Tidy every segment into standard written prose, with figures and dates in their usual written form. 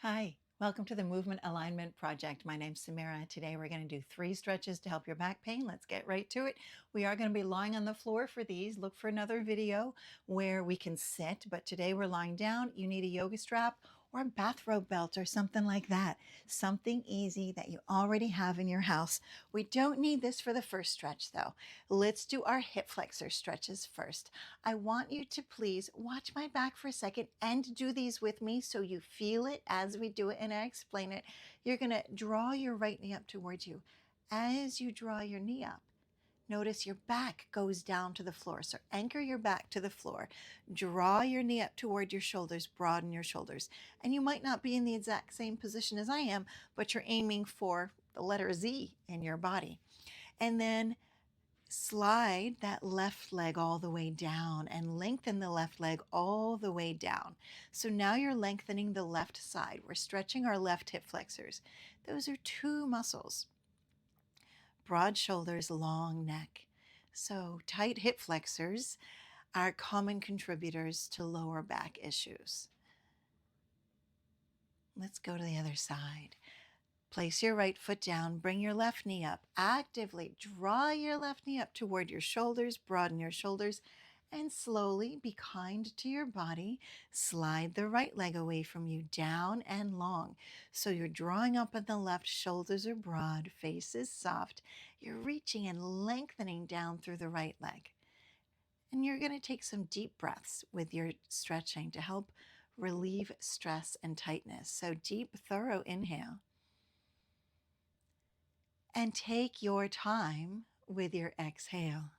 Hi, welcome to the Movement Alignment Project. My name's Samira. Today we're going to do 3 stretches to help your back pain. Let's get right to it. We are going to be lying on the floor for these. Look for another video where we can sit, but today we're lying down. You need a yoga strap or a bathrobe belt or something like that. Something easy that you already have in your house. We don't need this for the first stretch though. Let's do our hip flexor stretches first. I want you to please watch my back for a second and do these with me so you feel it as we do it and I explain it. You're going to draw your right knee up towards you. As you draw your knee up, notice your back goes down to the floor. So anchor your back to the floor. Draw your knee up toward your shoulders, broaden your shoulders. And you might not be in the exact same position as I am, but you're aiming for the letter Z in your body. And then slide that left leg all the way down and lengthen the left leg all the way down. So now you're lengthening the left side. We're stretching our left hip flexors. Those are 2 muscles. Broad shoulders, long neck. So tight hip flexors are common contributors to lower back issues. Let's go to the other side. Place your right foot down, bring your left knee up. Actively draw your left knee up toward your shoulders, broaden your shoulders, and slowly be kind to your body. Slide the right leg away from you, down and long. So you're drawing up on the left, shoulders are broad, face is soft. You're reaching and lengthening down through the right leg. And you're going to take some deep breaths with your stretching to help relieve stress and tightness. So deep, thorough inhale. And take your time with your exhale.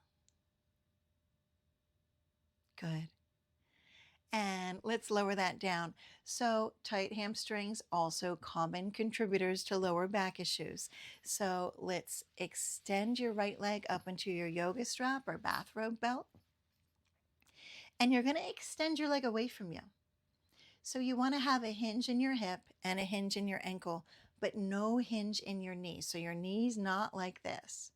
Good. And let's lower that down. So tight hamstrings, also common contributors to lower back issues. So let's extend your right leg up into your yoga strap or bathrobe belt. And you're going to extend your leg away from you. So you want to have a hinge in your hip and a hinge in your ankle, but no hinge in your knee. So your knee's not like this.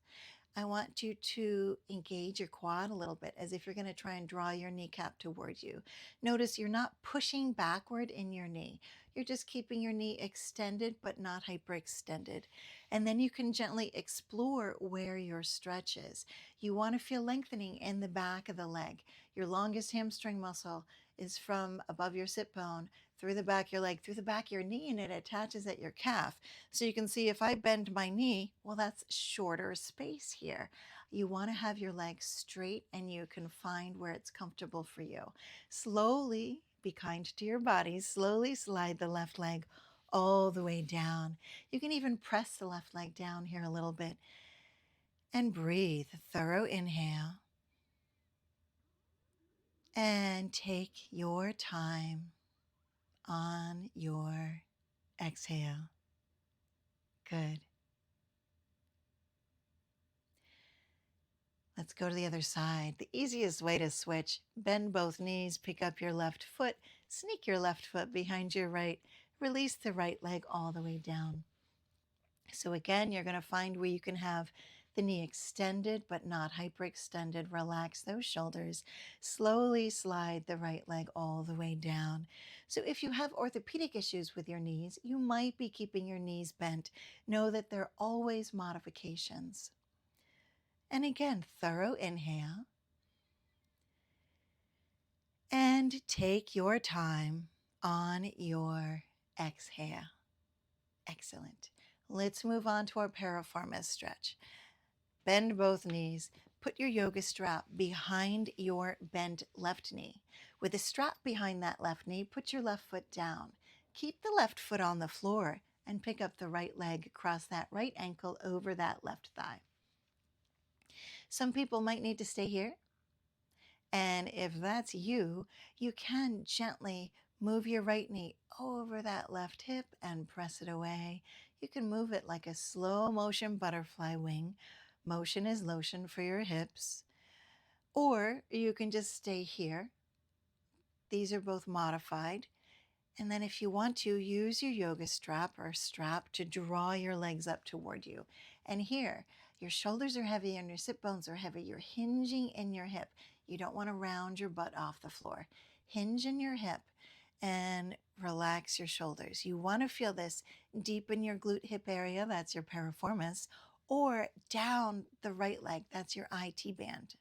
I want you to engage your quad a little bit as if you're going to try and draw your kneecap towards you. Notice you're not pushing backward in your knee. You're just keeping your knee extended but not hyperextended. And then you can gently explore where your stretch is. You want to feel lengthening in the back of the leg. Your longest hamstring muscle is from above your sit bone through the back of your leg, through the back of your knee, and it attaches at your calf. So you can see if I bend my knee, well, that's shorter space here. You want to have your legs straight and you can find where it's comfortable for you. Slowly, be kind to your body, slowly slide the left leg all the way down. You can even press the left leg down here a little bit and breathe. Thorough inhale. And take your time on your exhale. Good. Let's go to the other side. The easiest way to switch, bend both knees, pick up your left foot, sneak your left foot behind your right, release the right leg all the way down. So again, you're going to find where you can have the knee extended but not hyperextended. Relax those shoulders. Slowly slide the right leg all the way down. So if you have orthopedic issues with your knees, you might be keeping your knees bent. Know that there are always modifications. And again, thorough inhale. And take your time on your exhale. Excellent. Let's move on to our piriformis stretch. Bend both knees. Put your yoga strap behind your bent left knee. With the strap behind that left knee, put your left foot down. Keep the left foot on the floor and pick up the right leg. Cross that right ankle over that left thigh. Some people might need to stay here. And if that's you, you can gently move your right knee over that left hip and press it away. You can move it like a slow motion butterfly wing. Motion is lotion for your hips. Or you can just stay here. These are both modified. And then if you want to, use your yoga strap or strap to draw your legs up toward you. And here, your shoulders are heavy and your sit bones are heavy. You're hinging in your hip. You don't want to round your butt off the floor. Hinge in your hip and relax your shoulders. You want to feel this deep in your glute hip area, that's your piriformis, or down the right leg, that's your IT band.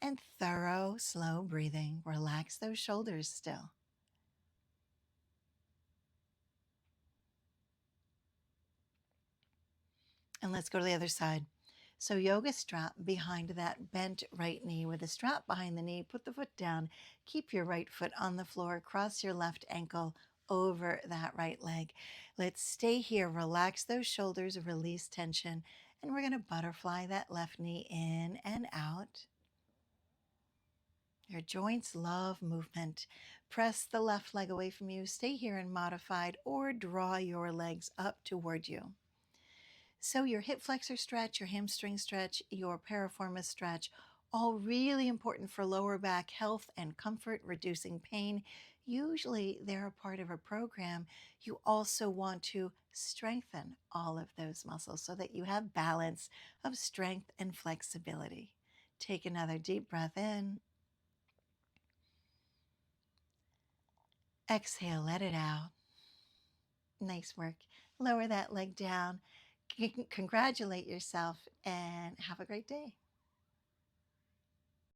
And thorough, slow breathing. Relax those shoulders still. And let's go to the other side. So yoga strap behind that bent right knee with a strap behind the knee. Put the foot down. Keep your right foot on the floor. Cross your left ankle over that right leg. Let's stay here. Relax those shoulders. Release tension. And we're going to butterfly that left knee in and out. Your joints love movement. Press the left leg away from you. Stay here in modified or draw your legs up toward you. So your hip flexor stretch, your hamstring stretch, your piriformis stretch, all really important for lower back health and comfort, reducing pain. Usually they're a part of a program. You also want to strengthen all of those muscles so that you have balance of strength and flexibility. Take another deep breath in. Exhale, let it out. Nice work. Lower that leg down. Congratulate yourself and have a great day.